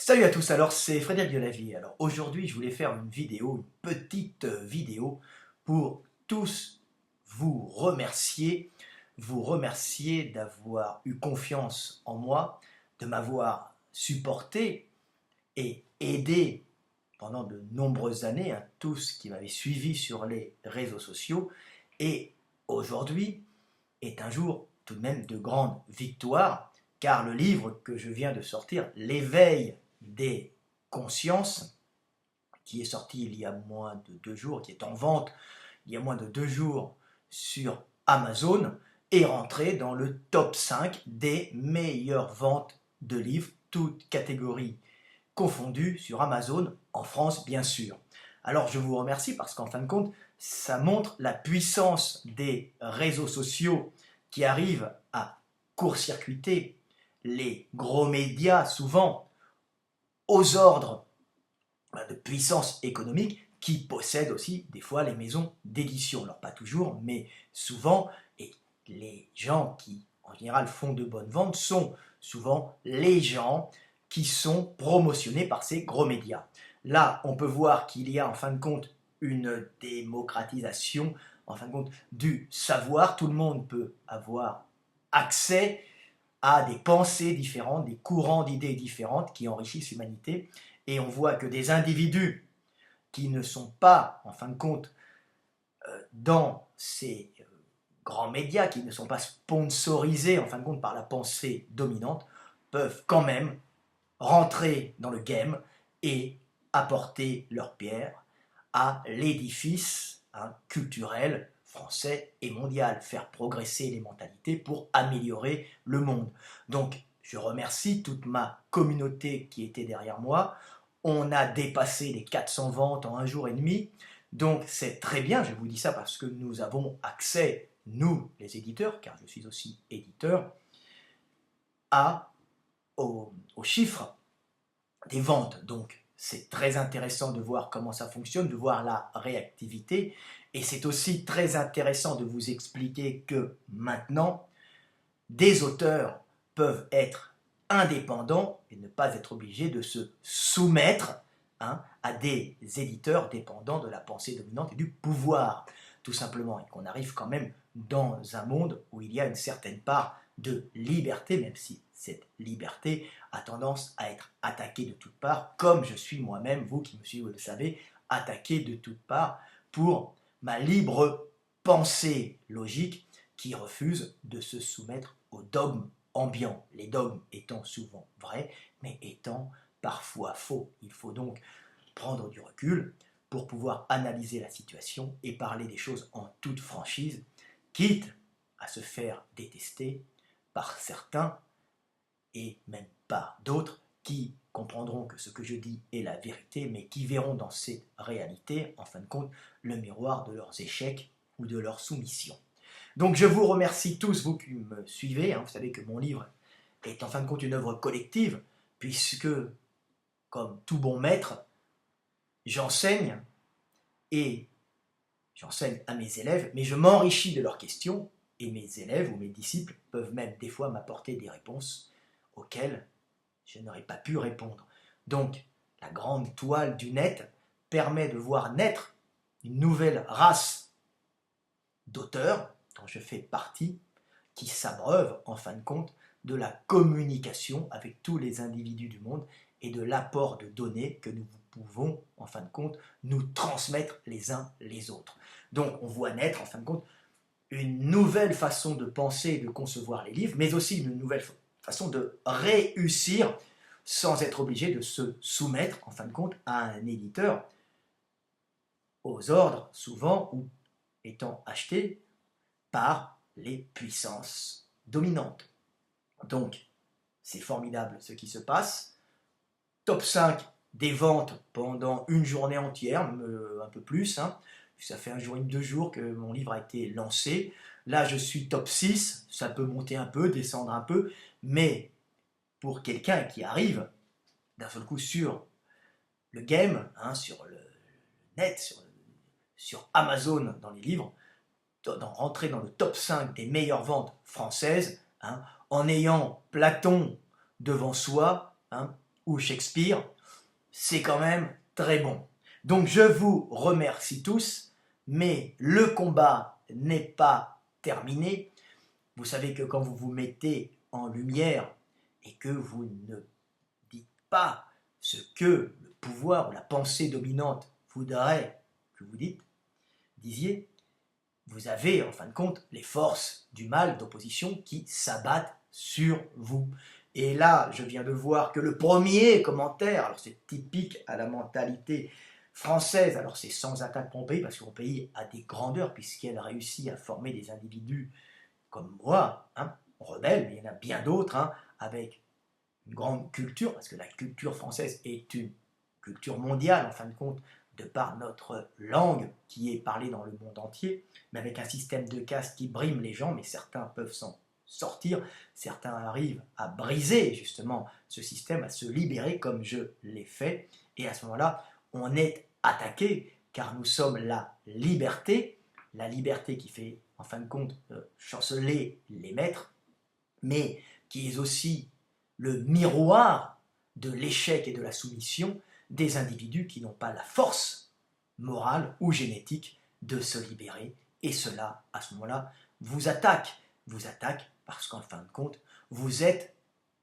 Salut à tous, alors c'est Frédéric de la Vie. Alors aujourd'hui je voulais faire une vidéo, une petite vidéo pour tous vous remercier d'avoir eu confiance en moi, de m'avoir supporté et aidé pendant de nombreuses années, tous qui m'avaient suivi sur les réseaux sociaux. Et aujourd'hui est un jour tout de même de grande victoire, car le livre que je viens de sortir, L'éveil des consciences, qui est sorti il y a moins de 2 jours, qui est en vente il y a moins de 2 jours sur Amazon, est rentré dans le top 5 des meilleures ventes de livres, toutes catégories confondues sur Amazon, en France bien sûr. Alors je vous remercie parce qu'en fin de compte, ça montre la puissance des réseaux sociaux qui arrivent à court-circuiter les gros médias, souvent aux ordres de puissance économique, qui possèdent aussi des fois les maisons d'édition. Alors pas toujours, mais souvent, et les gens qui en général font de bonnes ventes sont souvent les gens qui sont promotionnés par ces gros médias. Là, on peut voir qu'il y a en fin de compte une démocratisation, en fin de compte, du savoir. Tout le monde peut avoir accès à des pensées différentes, des courants d'idées différentes qui enrichissent l'humanité. Et on voit que des individus qui ne sont pas, en fin de compte, dans ces grands médias, qui ne sont pas sponsorisés, en fin de compte, par la pensée dominante, peuvent quand même rentrer dans le game et apporter leur pierre à l'édifice culturel français et mondial, faire progresser les mentalités pour améliorer le monde. Donc, je remercie toute ma communauté qui était derrière moi. On a dépassé les 400 ventes en un jour et demi. Donc, c'est très bien, je vous dis ça parce que nous avons accès, nous, les éditeurs, car je suis aussi éditeur, aux chiffres des ventes. Donc, c'est très intéressant de voir comment ça fonctionne, de voir la réactivité. Et c'est aussi très intéressant de vous expliquer que maintenant, des auteurs peuvent être indépendants et ne pas être obligés de se soumettre à des éditeurs dépendants de la pensée dominante et du pouvoir, tout simplement. Et qu'on arrive quand même dans un monde où il y a une certaine part de liberté, même si cette liberté a tendance à être attaquée de toutes parts, comme je suis moi-même, vous qui me suivez, vous le savez, attaqué de toutes parts pour ma libre pensée logique qui refuse de se soumettre aux dogmes ambiants, les dogmes étant souvent vrais, mais étant parfois faux. Il faut donc prendre du recul pour pouvoir analyser la situation et parler des choses en toute franchise, quitte à se faire détester par certains et même par d'autres qui comprendront que ce que je dis est la vérité, mais qui verront dans cette réalité, en fin de compte, le miroir de leurs échecs ou de leur soumission. Donc je vous remercie tous, vous qui me suivez. Vous savez que mon livre est en fin de compte une œuvre collective, puisque, comme tout bon maître, j'enseigne et j'enseigne à mes élèves, mais je m'enrichis de leurs questions, et mes élèves ou mes disciples peuvent même des fois m'apporter des réponses auxquelles je n'aurais pas pu répondre. Donc, la grande toile du net permet de voir naître une nouvelle race d'auteurs, dont je fais partie, qui s'abreuvent en fin de compte de la communication avec tous les individus du monde et de l'apport de données que nous pouvons en fin de compte nous transmettre les uns les autres. Donc on voit naître en fin de compte une nouvelle façon de penser et de concevoir les livres, mais aussi une nouvelle façon de réussir sans être obligé de se soumettre en fin de compte à un éditeur aux ordres souvent ou étant acheté par les puissances dominantes. Donc, c'est formidable ce qui se passe. Top 5 des ventes pendant une journée entière, un peu plus. Ça fait un jour et 2 jours que mon livre a été lancé. Là, je suis top 6. Ça peut monter un peu, descendre un peu. Mais pour quelqu'un qui arrive d'un seul coup sur le game, sur le net, sur Amazon dans les livres, rentrer dans le top 5 des meilleures ventes françaises, en ayant Platon devant soi, ou Shakespeare, c'est quand même très bon. Donc je vous remercie tous, mais le combat n'est pas terminé. Vous savez que quand vous vous mettez en lumière et que vous ne dites pas ce que le pouvoir ou la pensée dominante voudrait que vous disiez, vous avez en fin de compte les forces du mal d'opposition qui s'abattent sur vous. Et là, je viens de voir que le premier commentaire, alors c'est typique à la mentalité française, alors c'est sans attaque pour mon pays, parce que mon pays a des grandeurs, puisqu'elle réussit à former des individus comme moi, hein, rebelles, mais il y en a bien d'autres, hein, avec une grande culture, parce que la culture française est une culture mondiale, en fin de compte, de par notre langue qui est parlée dans le monde entier, mais avec un système de caste qui brime les gens, mais certains peuvent s'en sortir, certains arrivent à briser justement ce système, à se libérer comme je l'ai fait, et à ce moment-là, on est attaqué, car nous sommes la liberté qui fait en fin de compte chanceler les maîtres, mais qui est aussi le miroir de l'échec et de la soumission des individus qui n'ont pas la force morale ou génétique de se libérer. Et cela, à ce moment-là, vous attaque parce qu'en fin de compte, vous êtes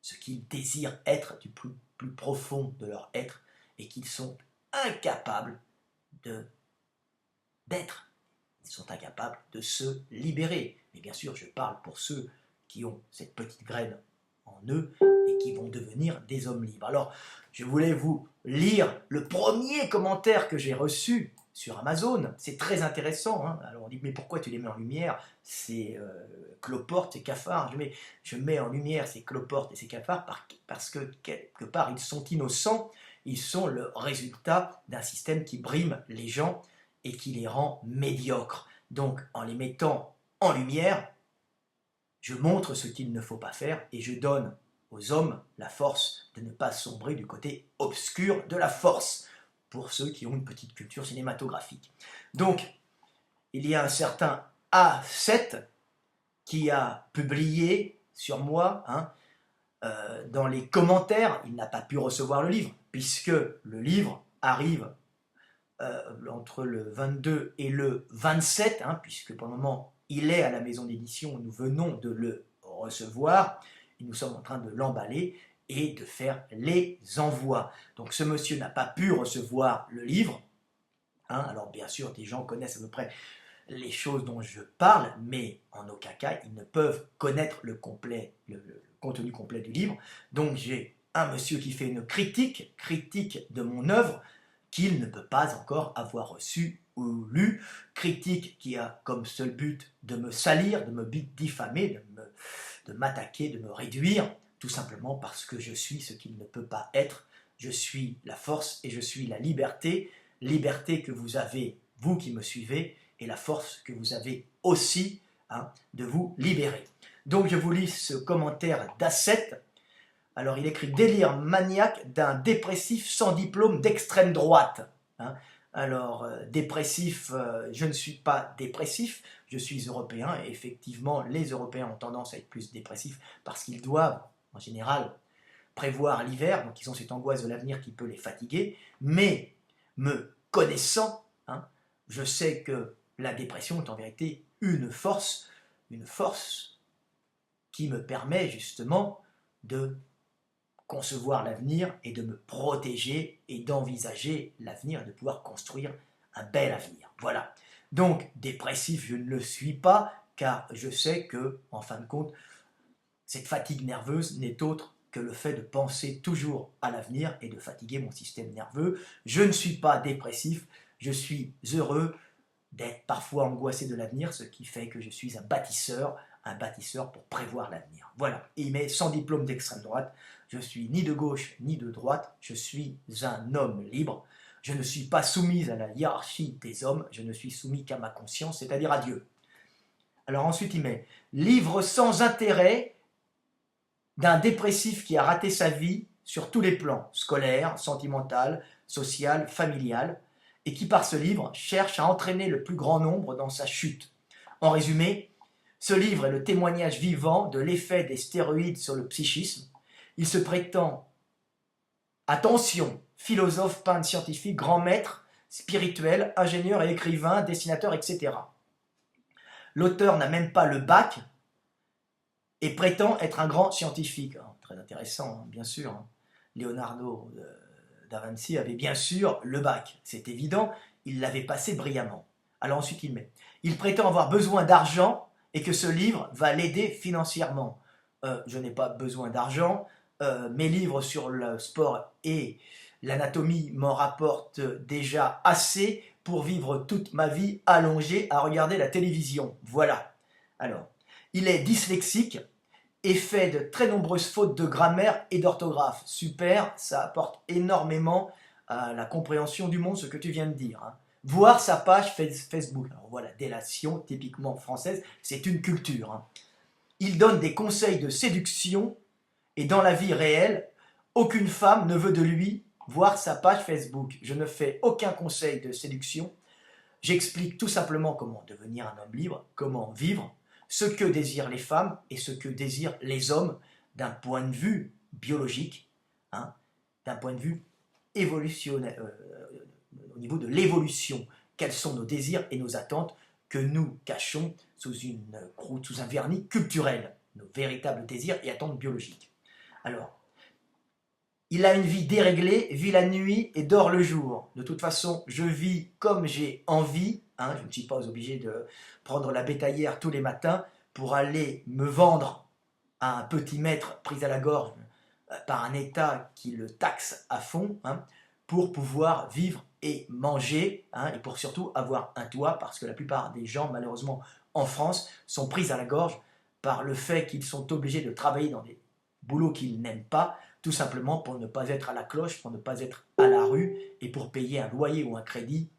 ce qu'ils désirent être du plus profond de leur être et qu'ils sont incapables d'être. Ils sont incapables de se libérer. Mais bien sûr, je parle pour ceux qui ont cette petite graine en eux et qui vont devenir des hommes libres. Alors, je voulais vous lire le premier commentaire que j'ai reçu sur Amazon. C'est très intéressant, hein. Alors on dit, mais pourquoi tu les mets en lumière? C'est cloportes et cafards. Je mets en lumière ces cloportes et ces cafards parce que quelque part, ils sont innocents. Ils sont le résultat d'un système qui brime les gens et qui les rend médiocres. Donc, en les mettant en lumière, je montre ce qu'il ne faut pas faire et je donne aux hommes la force de ne pas sombrer du côté obscur de la force, pour ceux qui ont une petite culture cinématographique. Donc, il y a un certain A7 qui a publié sur moi, hein, dans les commentaires, il n'a pas pu recevoir le livre, puisque le livre arrive entre le 22 et le 27, hein, puisque pour le moment, il est à la maison d'édition, nous venons de le recevoir, et nous sommes en train de l'emballer et de faire les envois. Donc ce monsieur n'a pas pu recevoir le livre, hein, alors bien sûr, des gens connaissent à peu près les choses dont je parle, mais en aucun cas, ils ne peuvent connaître le contenu complet du livre. Donc j'ai un monsieur qui fait une critique de mon œuvre, qu'il ne peut pas encore avoir reçu ou lu, critique qui a comme seul but de me salir, de me diffamer, de m'attaquer, de me réduire, tout simplement parce que je suis ce qu'il ne peut pas être. Je suis la force et je suis la liberté, liberté que vous avez, vous qui me suivez, et la force que vous avez aussi, hein, de vous libérer. Donc je vous lis ce commentaire d'A7. Alors il écrit « Délire maniaque d'un dépressif sans diplôme d'extrême droite hein. ». Alors dépressif, je ne suis pas dépressif, je suis européen et effectivement les Européens ont tendance à être plus dépressifs parce qu'ils doivent en général prévoir l'hiver, donc ils ont cette angoisse de l'avenir qui peut les fatiguer, mais me connaissant, hein, je sais que la dépression est en vérité une force qui me permet justement de concevoir l'avenir et de me protéger et d'envisager l'avenir et de pouvoir construire un bel avenir. Voilà. Donc, dépressif, je ne le suis pas, car je sais que, en fin de compte, cette fatigue nerveuse n'est autre que le fait de penser toujours à l'avenir et de fatiguer mon système nerveux. Je ne suis pas dépressif, je suis heureux d'être parfois angoissé de l'avenir, ce qui fait que je suis un bâtisseur pour prévoir l'avenir. Voilà. Et il met sans diplôme d'extrême droite, je suis ni de gauche ni de droite, je suis un homme libre. Je ne suis pas soumise à la hiérarchie des hommes, je ne suis soumis qu'à ma conscience, c'est-à-dire à Dieu. Alors ensuite il met livre sans intérêt d'un dépressif qui a raté sa vie sur tous les plans, scolaire, sentimental, social, familial, et qui par ce livre cherche à entraîner le plus grand nombre dans sa chute. En résumé, ce livre est le témoignage vivant de l'effet des stéroïdes sur le psychisme. Il se prétend Attention, philosophe, peintre, scientifique, grand maître, spirituel, ingénieur et écrivain, dessinateur, etc. L'auteur n'a même pas le bac et prétend être un grand scientifique. Très intéressant, hein, bien sûr. Hein. Leonardo da Vinci avait bien sûr le bac, c'est évident, il l'avait passé brillamment. Alors ensuite il met, il prétend avoir besoin d'argent et que ce livre va l'aider financièrement. Je n'ai pas besoin d'argent, mes livres sur le sport et l'anatomie m'en rapportent déjà assez pour vivre toute ma vie allongée à regarder la télévision. Voilà. Alors, il est dyslexique et fait de très nombreuses fautes de grammaire et d'orthographe. Super, ça apporte énormément à la compréhension du monde, ce que tu viens de dire. Hein. Voir sa page Facebook. Alors voilà, délation typiquement française, c'est une culture. Hein. Il donne des conseils de séduction et dans la vie réelle, aucune femme ne veut de lui voir sa page Facebook. Je ne fais aucun conseil de séduction. J'explique tout simplement comment devenir un homme libre, comment vivre, ce que désirent les femmes et ce que désirent les hommes d'un point de vue biologique, hein, d'un point de vue évolutionnel, au niveau de l'évolution. Quels sont nos désirs et nos attentes que nous cachons sous une croûte, sous un vernis culturel, nos véritables désirs et attentes biologiques. Alors, il a une vie déréglée, vit la nuit et dort le jour. De toute façon, je vis comme j'ai envie. Hein, je ne suis pas obligé de prendre la bétaillère tous les matins pour aller me vendre à un petit maître pris à la gorge par un État qui le taxe à fond, hein, pour pouvoir vivre et manger, hein, et pour surtout avoir un toit, parce que la plupart des gens, malheureusement, en France, sont pris à la gorge par le fait qu'ils sont obligés de travailler dans des boulots qu'ils n'aiment pas, tout simplement pour ne pas être à la cloche, pour ne pas être à la rue, et pour payer un loyer ou un crédit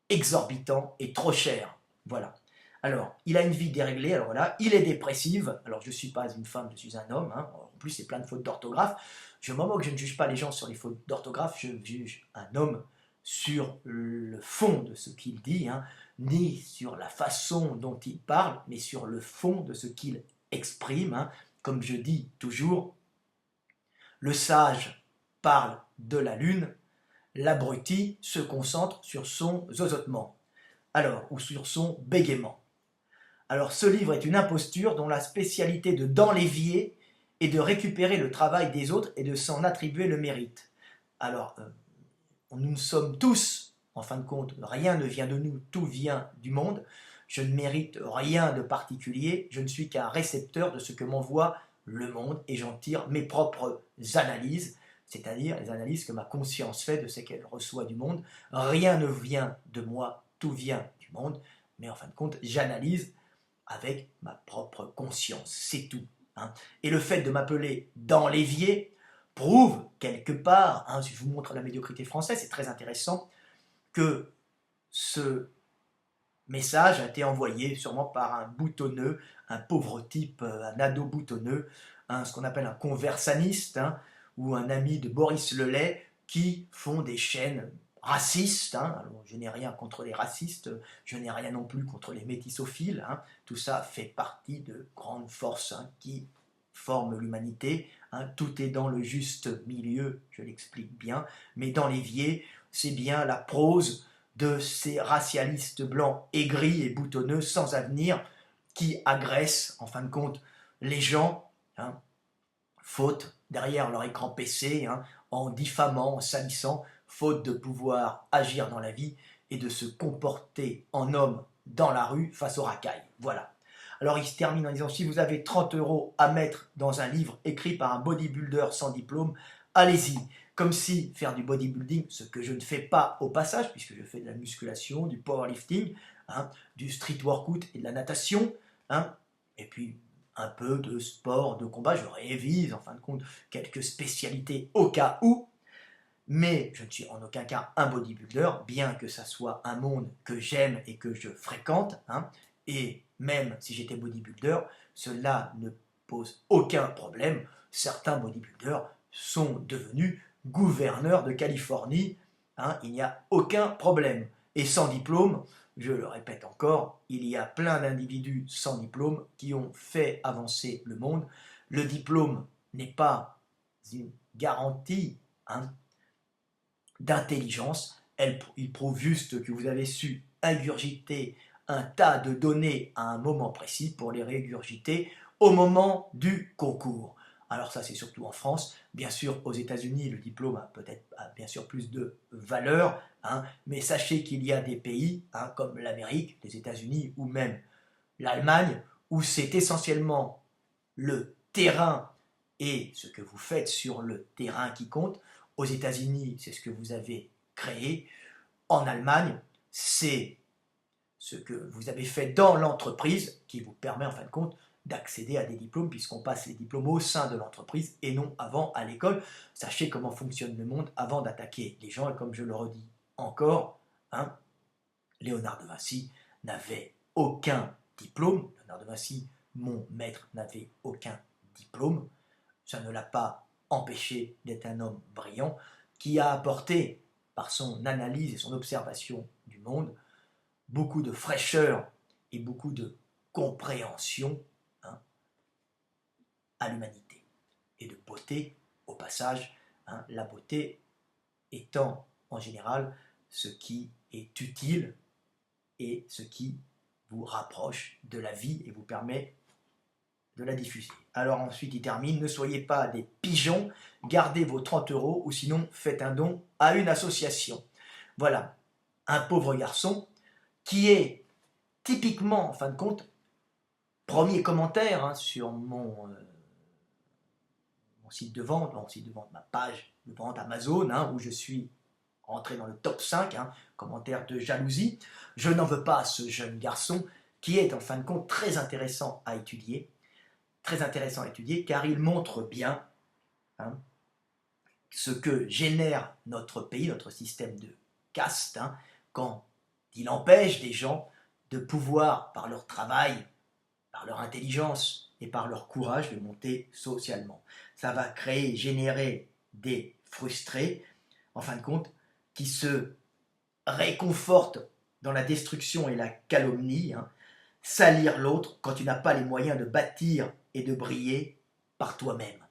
exorbitant et trop cher. Voilà. Alors, il a une vie déréglée, alors voilà, il est dépressif, alors je ne suis pas une femme, je suis un homme, hein. En plus c'est plein de fautes d'orthographe. Je me moque, je ne juge pas les gens sur les fautes d'orthographe, je juge un homme sur le fond de ce qu'il dit, hein, ni sur la façon dont il parle, mais sur le fond de ce qu'il exprime. Hein. Comme je dis toujours, le sage parle de la lune, l'abruti se concentre sur son zozotement, alors, ou sur son bégaiement. Alors, ce livre est une imposture dont la spécialité de Dans l'évier est de récupérer le travail des autres et de s'en attribuer le mérite. Alors, nous sommes tous, en fin de compte, rien ne vient de nous, tout vient du monde. Je ne mérite rien de particulier, je ne suis qu'un récepteur de ce que m'envoie le monde et j'en tire mes propres analyses, c'est-à-dire les analyses que ma conscience fait de ce qu'elle reçoit du monde. Rien ne vient de moi, tout vient du monde, mais en fin de compte, j'analyse avec ma propre conscience, c'est tout. Hein. Et le fait de m'appeler Dans l'évier prouve quelque part, hein, si je vous montre la médiocrité française, c'est très intéressant, que ce message a été envoyé sûrement par un boutonneux, un pauvre type, un ado boutonneux, ce qu'on appelle un conversaniste, hein, ou un ami de Boris Lelay, qui font des chaînes racistes. Hein. Alors, je n'ai rien contre les racistes, je n'ai rien non plus contre les métissophiles. Hein. Tout ça fait partie de grandes forces, hein, qui forment l'humanité. Hein. Tout est dans le juste milieu, je l'explique bien, mais dans l'évier, c'est bien la prose de ces racialistes blancs aigris et boutonneux sans avenir qui agressent, en fin de compte, les gens, hein, faute derrière leur écran PC, hein, en diffamant, en salissant, faute de pouvoir agir dans la vie et de se comporter en homme dans la rue face aux racailles. Voilà. Alors il se termine en disant, si vous avez 30 € à mettre dans un livre écrit par un bodybuilder sans diplôme, allez-y. Comme si faire du bodybuilding, ce que je ne fais pas au passage, puisque je fais de la musculation, du powerlifting, hein, du street workout et de la natation, hein, et puis un peu de sport, de combat, je révise en fin de compte quelques spécialités au cas où, mais je ne suis en aucun cas un bodybuilder, bien que ça soit un monde que j'aime et que je fréquente, hein, et même si j'étais bodybuilder, cela ne pose aucun problème. Certains bodybuilders sont devenus gouverneurs de Californie, hein, il n'y a aucun problème. Et sans diplôme, je le répète encore, il y a plein d'individus sans diplôme qui ont fait avancer le monde. Le diplôme n'est pas une garantie, hein, d'intelligence. Il prouve juste que vous avez su ingurgiter un tas de données à un moment précis pour les régurgiter au moment du concours. Alors ça, c'est surtout en France. Bien sûr, aux États-Unis, le diplôme a bien sûr plus de valeur, hein, mais sachez qu'il y a des pays, hein, comme l'Amérique, les États-Unis ou même l'Allemagne, où c'est essentiellement le terrain et ce que vous faites sur le terrain qui compte. Aux États-Unis, c'est ce que vous avez créé. En Allemagne, c'est ce que vous avez fait dans l'entreprise qui vous permet en fin de compte d'accéder à des diplômes, puisqu'on passe les diplômes au sein de l'entreprise et non avant à l'école. Sachez comment fonctionne le monde avant d'attaquer les gens, et comme je le redis encore, hein, Léonard de Vinci n'avait aucun diplôme. Léonard de Vinci, mon maître, n'avait aucun diplôme. Ça ne l'a pas empêché d'être un homme brillant qui a apporté, par son analyse et son observation du monde, beaucoup de fraîcheur et beaucoup de compréhension, hein, à l'humanité. Et de beauté, au passage, hein, la beauté étant en général ce qui est utile et ce qui vous rapproche de la vie et vous permet de la diffuser. Alors ensuite il termine, ne soyez pas des pigeons, gardez vos 30 euros ou sinon faites un don à une association. Voilà, un pauvre garçon qui est typiquement, en fin de compte, premier commentaire, hein, sur mon site de vente, ma page de vente Amazon, hein, où je suis rentré dans le top 5, hein, commentaire de jalousie. Je n'en veux pas à ce jeune garçon qui est en fin de compte très intéressant à étudier, car il montre bien, hein, ce que génère notre pays, notre système de caste, hein, quand il empêche des gens de pouvoir, par leur travail, par leur intelligence et par leur courage, de monter socialement. Ça va créer, générer des frustrés, en fin de compte, qui se réconfortent dans la destruction et la calomnie, hein, salir l'autre quand tu n'as pas les moyens de bâtir et de briller par toi-même.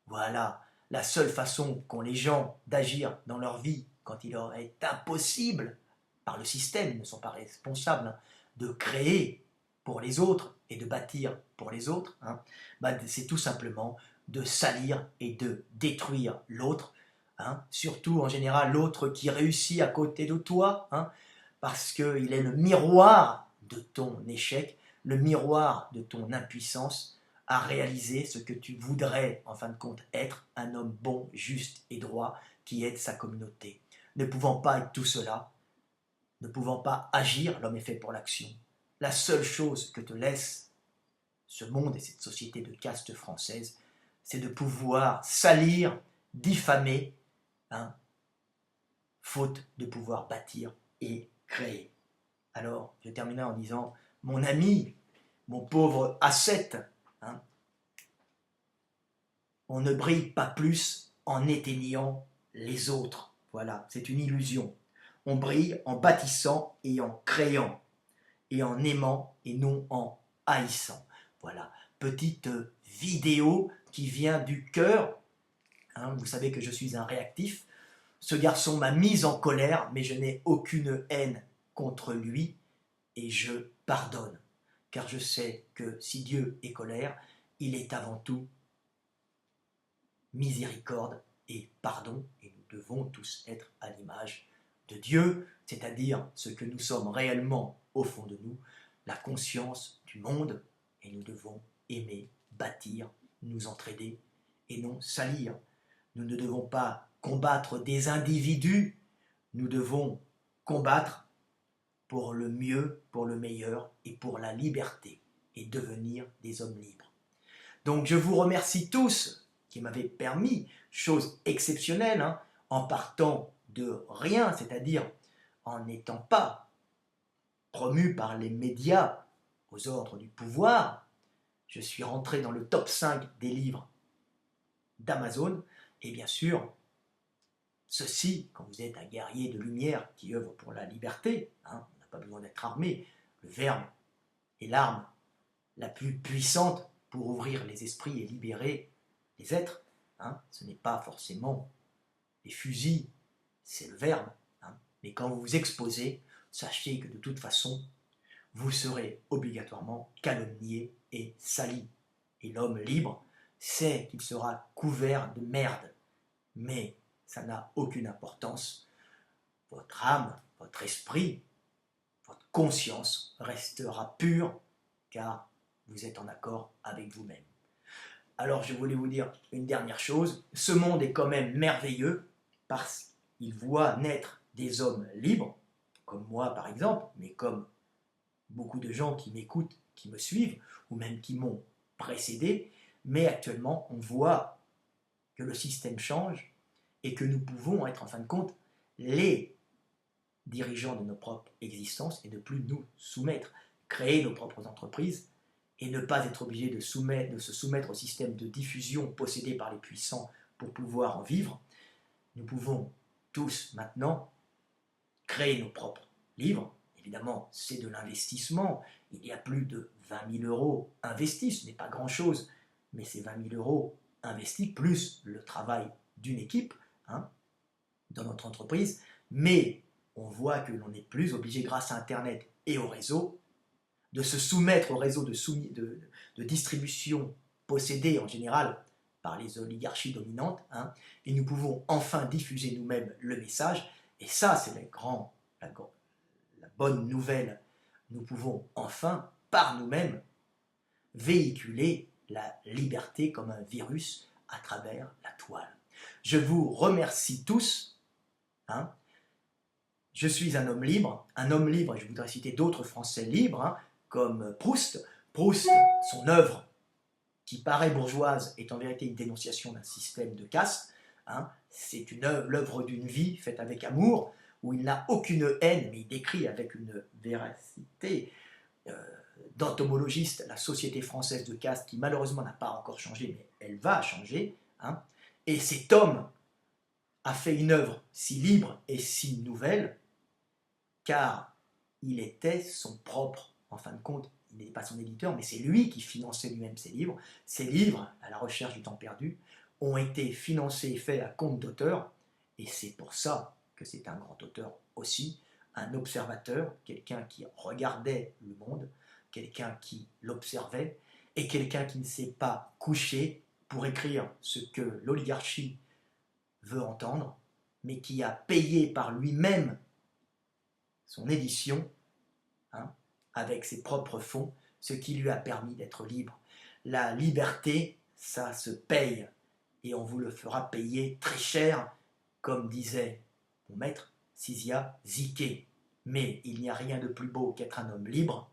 Voilà la seule façon qu'ont les gens d'agir dans leur vie quand il leur est impossible, par le système, ils ne sont pas responsables, hein, de créer pour les autres et de bâtir pour les autres, hein, c'est tout simplement de salir et de détruire l'autre, hein, surtout en général l'autre qui réussit à côté de toi, hein, parce qu'il est le miroir de ton échec, le miroir de ton impuissance à réaliser ce que tu voudrais en fin de compte être, un homme bon, juste et droit qui aide sa communauté. Ne pouvant pas être tout cela, ne pouvant pas agir, l'homme est fait pour l'action. La seule chose que te laisse ce monde et cette société de caste française, c'est de pouvoir salir, diffamer, hein, faute de pouvoir bâtir et créer. Alors, je terminerai en disant, mon ami, mon pauvre ascète, hein, on ne brille pas plus en éteignant les autres. Voilà, c'est une illusion. On brille en bâtissant et en créant, et en aimant et non en haïssant. Voilà, petite vidéo qui vient du cœur. Hein, vous savez que je suis un réactif. Ce garçon m'a mise en colère, mais je n'ai aucune haine contre lui et je pardonne. Car je sais que si Dieu est colère, il est avant tout miséricorde et pardon, et nous devons tous être à l'image de Dieu, c'est-à-dire ce que nous sommes réellement au fond de nous, la conscience du monde, et nous devons aimer, bâtir, nous entraider et non salir. Nous ne devons pas combattre des individus, nous devons combattre pour le mieux, pour le meilleur et pour la liberté et devenir des hommes libres. Donc je vous remercie tous qui m'avez permis, chose exceptionnelle, hein, en partant de rien, c'est-à-dire en n'étant pas promu par les médias aux ordres du pouvoir, je suis rentré dans le top 5 des livres d'Amazon, et bien sûr, ceci, quand vous êtes un guerrier de lumière qui œuvre pour la liberté, hein, on n'a pas besoin d'être armé, le verbe est l'arme la plus puissante pour ouvrir les esprits et libérer les êtres, hein, ce n'est pas forcément les fusils, c'est le verbe, hein. Mais quand vous vous exposez, sachez que de toute façon, vous serez obligatoirement calomnié et sali. Et l'homme libre sait qu'il sera couvert de merde. Mais ça n'a aucune importance. Votre âme, votre esprit, votre conscience restera pure car vous êtes en accord avec vous-même. Alors je voulais vous dire une dernière chose. Ce monde est quand même merveilleux parce qu'il voit naître des hommes libres, comme moi par exemple, mais comme beaucoup de gens qui m'écoutent, qui me suivent, ou même qui m'ont précédé. Mais actuellement, on voit que le système change et que nous pouvons être en fin de compte les dirigeants de nos propres existences et ne plus nous soumettre, créer nos propres entreprises et ne pas être obligés de se soumettre au système de diffusion possédé par les puissants pour pouvoir en vivre. Nous pouvons tous maintenant créer nos propres livres. Évidemment, c'est de l'investissement. Il y a plus de 20 000 euros investis, ce n'est pas grand-chose, mais ces 20 000 euros investis, plus le travail d'une équipe, hein, dans notre entreprise, mais on voit que l'on n'est plus obligé, grâce à Internet et au réseau, de se soumettre au réseau de distribution possédé en général par les oligarchies dominantes, hein, et nous pouvons enfin diffuser nous-mêmes le message, et ça c'est la bonne nouvelle, nous pouvons enfin, par nous-mêmes, véhiculer la liberté comme un virus à travers la toile. Je vous remercie tous, hein. Je suis un homme libre, je voudrais citer d'autres Français libres, hein, comme Proust. Proust, son œuvre, qui paraît bourgeoise, est en vérité une dénonciation d'un système de caste, hein. C'est l'œuvre d'une vie faite avec amour, où il n'a aucune haine, mais il décrit avec une véracité d'entomologiste la société française de caste, qui malheureusement n'a pas encore changé, mais elle va changer, hein. Et cet homme a fait une œuvre si libre et si nouvelle, car il était son propre, en fin de compte, il n'était pas son éditeur, mais c'est lui qui finançait lui-même ses livres. Ses livres, à la recherche du temps perdu, ont été financés et faits à compte d'auteur, et c'est pour ça que c'est un grand auteur aussi, un observateur, quelqu'un qui regardait le monde, quelqu'un qui l'observait, et quelqu'un qui ne s'est pas couché pour écrire ce que l'oligarchie veut entendre, mais qui a payé par lui-même son édition, hein, avec ses propres fonds, ce qui lui a permis d'être libre. La liberté, ça se paye, et on vous le fera payer très cher, comme disait mon maître Sizia Ziké. Mais il n'y a rien de plus beau qu'être un homme libre,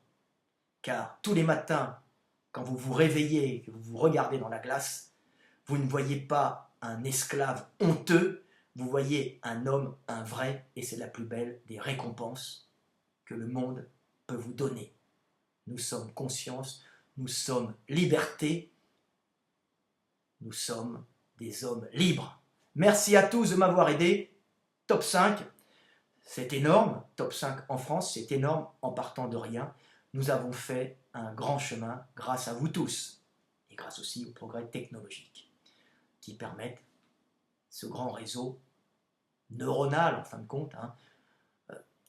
car tous les matins, quand vous vous réveillez et que vous vous regardez dans la glace, vous ne voyez pas un esclave honteux, vous voyez un homme, un vrai, et c'est la plus belle des récompenses que le monde peut vous donner. Nous sommes conscience, nous sommes liberté, nous sommes des hommes libres. Merci à tous de m'avoir aidé. Top 5, c'est énorme. Top 5 en France, c'est énorme en partant de rien. Nous avons fait un grand chemin grâce à vous tous et grâce aussi aux progrès technologiques qui permettent ce grand réseau neuronal, en fin de compte, hein,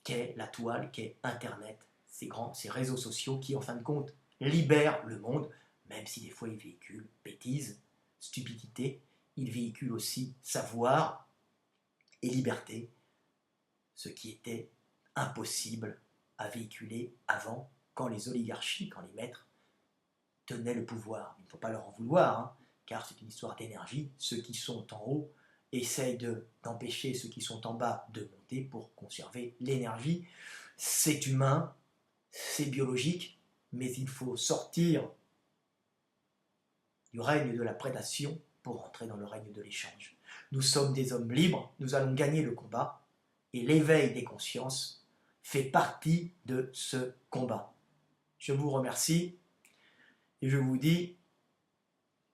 qu'est la toile, qu'est Internet, ces réseaux sociaux qui, en fin de compte, libèrent le monde, même si des fois ils véhiculent bêtises, stupidité, ils véhiculent aussi savoir et liberté, ce qui était impossible à véhiculer avant, quand les oligarchies, quand les maîtres tenaient le pouvoir. Il ne faut pas leur en vouloir, hein, car c'est une histoire d'énergie. Ceux qui sont en haut essayent d'empêcher ceux qui sont en bas de monter pour conserver l'énergie. C'est humain, c'est biologique, mais il faut sortir du règne de la prédation pour entrer dans le règne de l'échange. Nous sommes des hommes libres, nous allons gagner le combat, et l'éveil des consciences fait partie de ce combat. Je vous remercie, et je vous dis,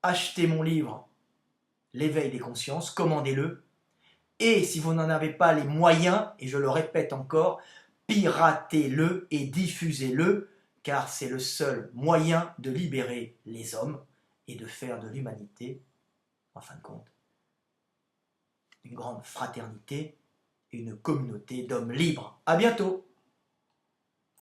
achetez mon livre, L'éveil des consciences, commandez-le, et si vous n'en avez pas les moyens, et je le répète encore, piratez-le et diffusez-le, car c'est le seul moyen de libérer les hommes et de faire de l'humanité, en fin de compte, une grande fraternité et une communauté d'hommes libres. À bientôt!